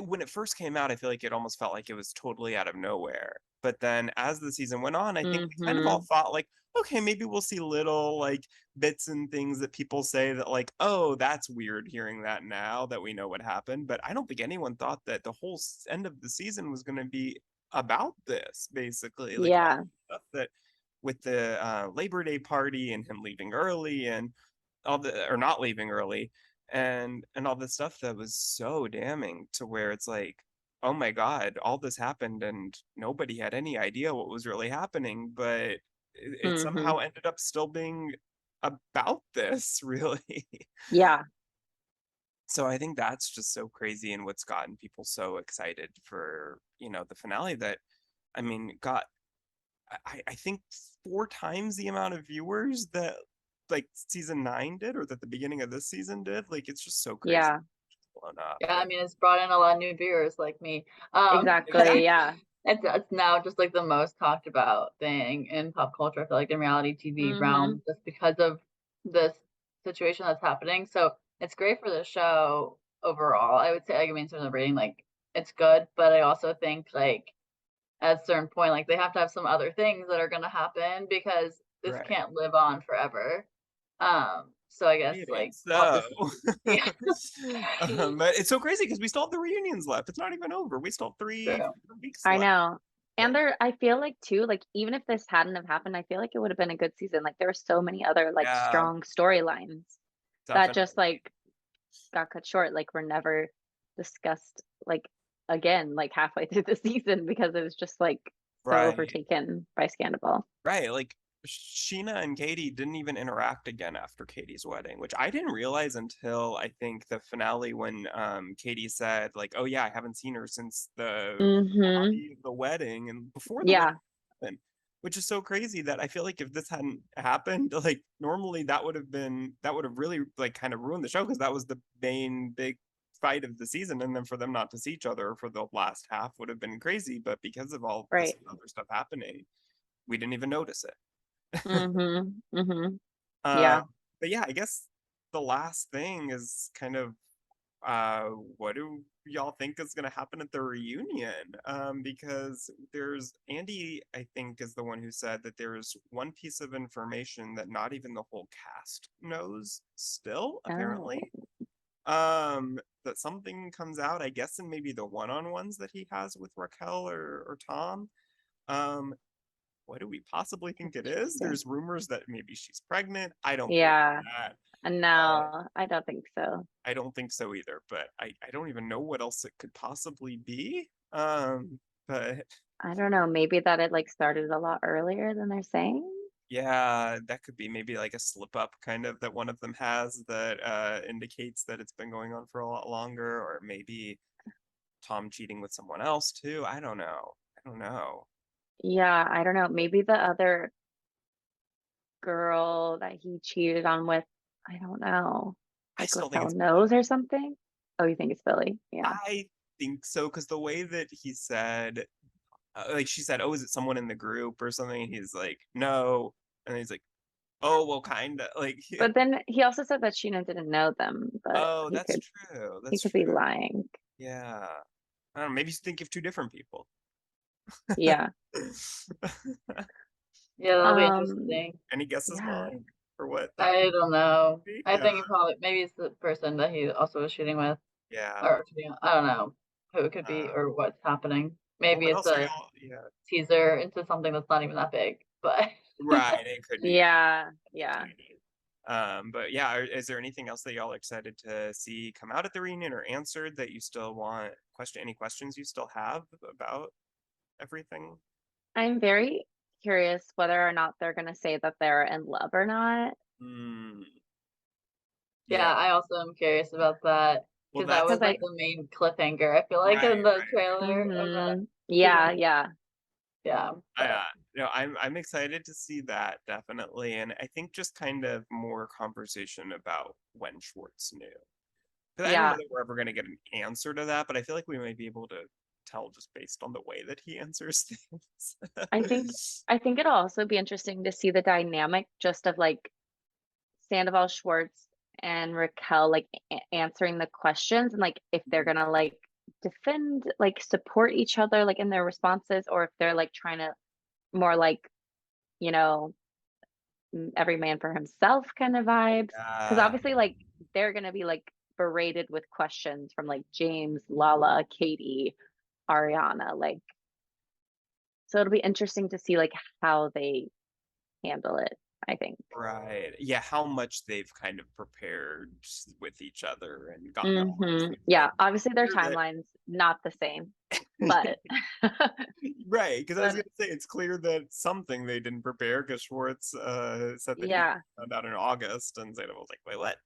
when it first came out, I feel like it almost felt like it was totally out of nowhere. But then as the season went on, I think we kind of all Mm-hmm. thought like, okay, maybe we'll see little like bits and things that people say that like, oh, that's weird hearing that now that we know what happened. But I don't think anyone thought that the whole end of the season was going to be about this, basically. Like all Yeah. the stuff that with the Labor Day party and him leaving early and all the or not leaving early and all this stuff that was so damning to where it's like, oh my god, all this happened and nobody had any idea what was really happening, but it Mm-hmm. somehow ended up still being about this really. Yeah. So I think that's just so crazy and what's gotten people so excited for the finale that I mean got I think 4 times the amount of viewers that like season 9 did or that the beginning of this season did. Like it's just so crazy. Yeah. Blown up. Yeah, I mean, it's brought in a lot of new viewers like me. Exactly. Exactly. Yeah. It's now just like the most talked about thing in pop culture, I feel like in reality TV Mm-hmm. realm, just because of this situation that's happening. So it's great for the show overall. I would say, like, I mean, in terms of rating, like, it's good, but I also think like at a certain point, like, they have to have some other things that are gonna happen because this Right. can't live on forever. So I guess Maybe like all so. this, yeah, But it's so crazy because we still have the reunions left. It's not even over. We still have three true. weeks I left. know. And But I feel like too, like even if this hadn't have happened, I feel like it would have been a good season. Like there were so many other like yeah, strong storylines that just definitely. like got cut short. Like were never discussed like again, like halfway through the season because it was just like so Right. overtaken by Scandoval. Right. Like Sheena and Katie didn't even interact again after Katie's wedding, which I didn't realize until I think the finale when Katie said like, "Oh yeah, I haven't seen her since the Mm-hmm. lobby of the wedding and before the wedding Yeah. happened." Which is so crazy that I feel like if this hadn't happened, like normally that would have really like kind of ruined the show because that was the main big fight of the season, and then for them not to see each other for the last half would have been crazy. But because of all this Right. other stuff happening, we didn't even notice it. Mm-hmm. Mm-hmm. Uh, Yeah. but yeah, I guess the last thing is kind of uh, what do y'all think is going to happen at the reunion? Because there's Andy, I think, is the one who said that there's one piece of information that not even the whole cast knows still, Oh. apparently. That something comes out, I guess, in maybe the one-on-ones that he has with Raquel or Tom. Um, what do we possibly think it is? Interesting. There's rumors that maybe she's pregnant. I don't believe Yeah. that. Uh, No, I don't think so. I don't think so either, but I don't even know what else it could possibly be. But I don't know, maybe that it like started a lot earlier than they're saying? yeah, that could be maybe like a slip up kind of that one of them has that indicates that it's been going on for a lot longer, or maybe Tom cheating with someone else too. I don't know. I don't know. Yeah, I don't know. Maybe the other girl that he cheated on with, I don't know, I like still think Raquel it's knows or something? Oh, you think it's Billy? Yeah. I think so because the way that he said like she said, "Oh, is it someone in the group or something?" And he's like, "No," and he's like, Oh, well, kind of like. But then he also said that Sheena didn't know them, but Oh, that's true. he That's could be true. lying. Yeah. I don't know. Maybe you think of two different people. Yeah. Yeah, that'll be Um, interesting. Any guesses, yeah. Molly, for what that I don't know. would be? I Yeah. think maybe it's the person that he also was shooting with, Yeah. or I don't know who it could be Uh, or what's happening. well, Maybe what it's else are a y'all? Yeah. teaser into something that's not even that big, but Right. It could be Yeah. Yeah. tiny. But yeah, is there anything else that y'all are excited to see come out at the reunion or answered that you still want any questions you still have about everything? I'm very curious whether or not they're gonna say that they're in love or not. Hmm. yeah, Yeah. I also am curious about that Well, because that that's was Because like I the main cliffhanger. I feel like right. in the Right. trailer of that Yeah, season. yeah. Yeah, but No, I'm excited to see that definitely, and I think just kind of more conversation about when Schwartz knew. Because I don't know Yeah. that we're ever going to get an answer to that, but I feel like we might be able to tell just based on the way that he answers I think things. I think it'll also be interesting to see the dynamic just of like Sandoval Schwartz and Raquel like answering the questions and like if they're gonna like defend like support each other like in their responses or if they're like trying to more like you know every man for himself kind of vibes because Yeah, obviously like they're gonna be like berated with questions from like James, Lala, Katie, Ariana like so it'll be interesting to see like how they handle it, I think. right. Yeah, how much they've kind of prepared with each other and gotten all those things. Yeah, obviously their Clear that timeline's not the same, but right, because I was but gonna say it's clear that something they didn't prepare because Schwartz said that he yeah, found out in August, and Zeta was like, "Wait, what?"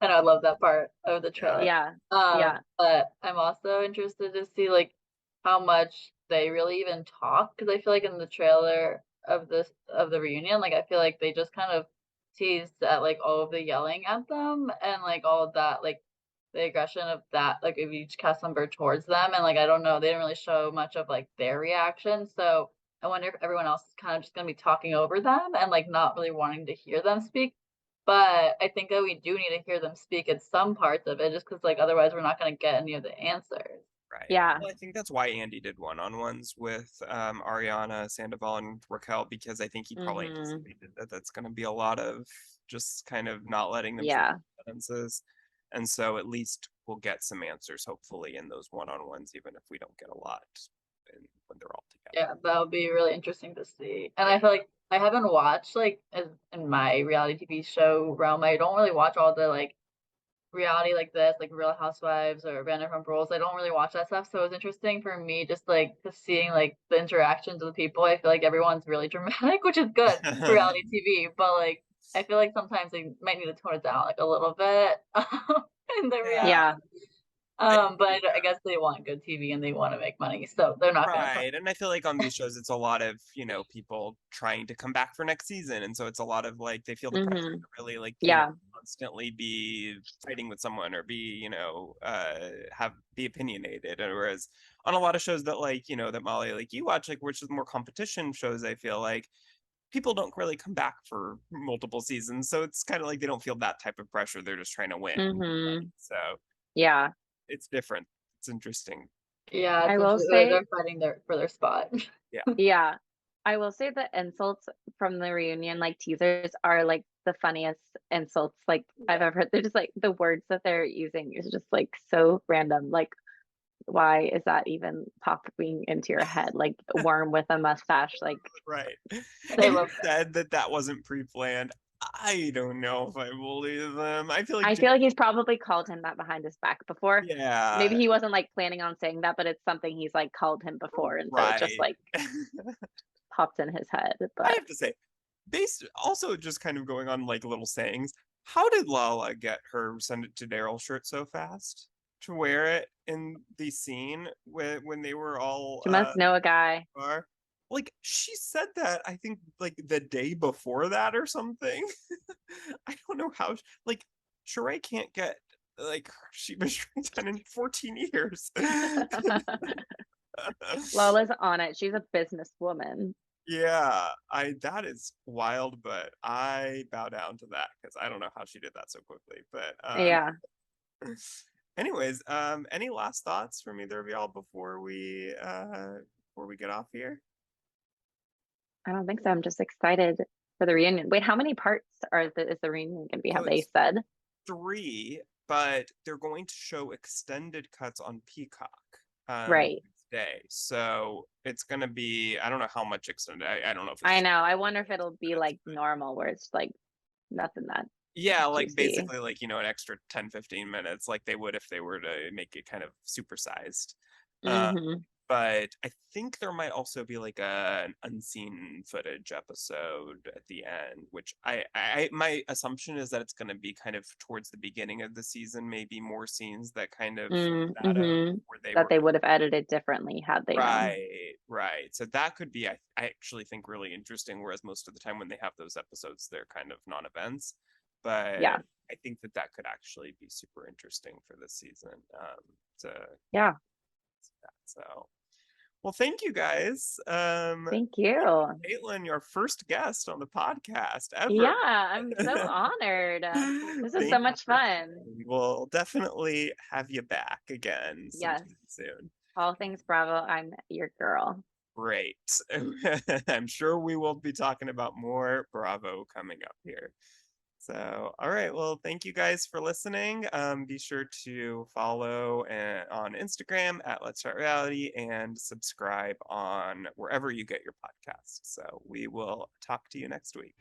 and I love that part of the trailer. Yeah, yeah, yeah. But I'm also interested to see like how much they really even talk because I feel like in the trailer of the reunion, like I feel like they just kind of teased at like all of the yelling at them and like all of that like the aggression of that like of each cast member towards them and like I don't know they didn't really show much of like their reaction so I wonder if everyone else is kind of just gonna be talking over them and like not really wanting to hear them speak but I think that we do need to hear them speak at some parts of it just because like otherwise we're not going to get any of the answers. right. Yeah. Well, I think that's why Andy did one-on-ones with Ariana, Sandoval, and Raquel because I think he probably Mhm. anticipated that that's going to be a lot of just kind of not letting them finish Yeah. sentences, and so at least we'll get some answers hopefully in those one-on-ones, even if we don't get a lot when they're all together. Yeah, that'll be really interesting to see. And Yeah. I feel like I haven't watched like as in my reality TV show realm, I don't really watch all the like reality like this, like Real Housewives or Vanderpump Rules. I don't really watch that stuff. So it was interesting for me just like just seeing like the interactions of the people. I feel like everyone's really dramatic, which is good for reality TV. But like I feel like sometimes they might need to tone it down like a little bit in the Yeah. Yeah. reality. I But I guess they want good TV and they want to make money, so they're not gonna tone. Right. And I feel like on these shows, it's a lot of, people trying to come back for next season. And so it's a lot of like, they feel the pressure Mhm. to really like, Yeah. constantly be fighting with someone or be, be opinionated. And whereas on a lot of shows that like, that Molly, like you watch, like, which is more competition shows, I feel like people don't really come back for multiple seasons. So it's kind of like they don't feel that type of pressure. They're just trying to win. Mhm. So Yeah. it's different. It's interesting. Yeah, I it's will interesting. say They're fighting for their spot. Yeah. yeah. I will say the insults from the reunion like teasers are like the funniest insults like I've ever heard. They're just like the words that they're using is just like so random. Like why is that even popping into your head? Like worm with a mustache. Like Right. They And he love said that that wasn't pre-planned. I don't know if I believe them. I feel like I feel like he's probably called him that behind his back before. yeah, Maybe he wasn't like planning on saying that, but it's something he's like called him before, and so it just right. like popped in his head. I But have to say, based also just kind of going on like little sayings, how did Lala get her send it to Daryl shirt so fast to wear it in the scene when they were all she must know a guy. bar? Like she said that I think like the day before that or something. I don't know how like Sheree can't get like she was done in 14 years. Lala's on it. She's a businesswoman. Yeah, that is wild, but I bow down to that because I don't know how she did that so quickly. But Yeah, anyways, any last thoughts from either of y'all before we get off here? I don't think so. I'm just excited for the reunion. Wait, how many parts is the reunion going to be? So Have they it's said? 3, but they're going to show extended cuts on Peacock Right. today. So it's gonna be, I don't know how much extended. I don't know if it's I just know. I wonder if it'll be minutes, like but normal, where it's like nothing that yeah, like juicy. basically like, an extra 10-15 minutes like they would if they were to make it kind of supersized. Uh, Hmm. but I think there might also be like an unseen footage episode at the end, which my assumption is that it's going to be kind of towards the beginning of the season, maybe more scenes that kind of shadow Mm-hmm. where they That were they would have edited differently had they known. right. So that could be, I actually think, really interesting. Whereas most of the time when they have those episodes, they're kind of non-events. But Yeah. I think that could actually be super interesting for this season. To Yeah. so well, thank you guys. Thank you. Caitlin, your first guest on the podcast Yeah, ever. I'm so honored. This is so Thank you much for fun. coming. We'll definitely have you back again Yes. sometime soon. All things Bravo, I'm your girl. Great. I'm sure we will be talking about more Bravo coming up here. So, all right. Well, thank you guys for listening. Be sure to follow on Instagram at Let's Start Reality and subscribe on wherever you get your podcasts. So we will talk to you next week.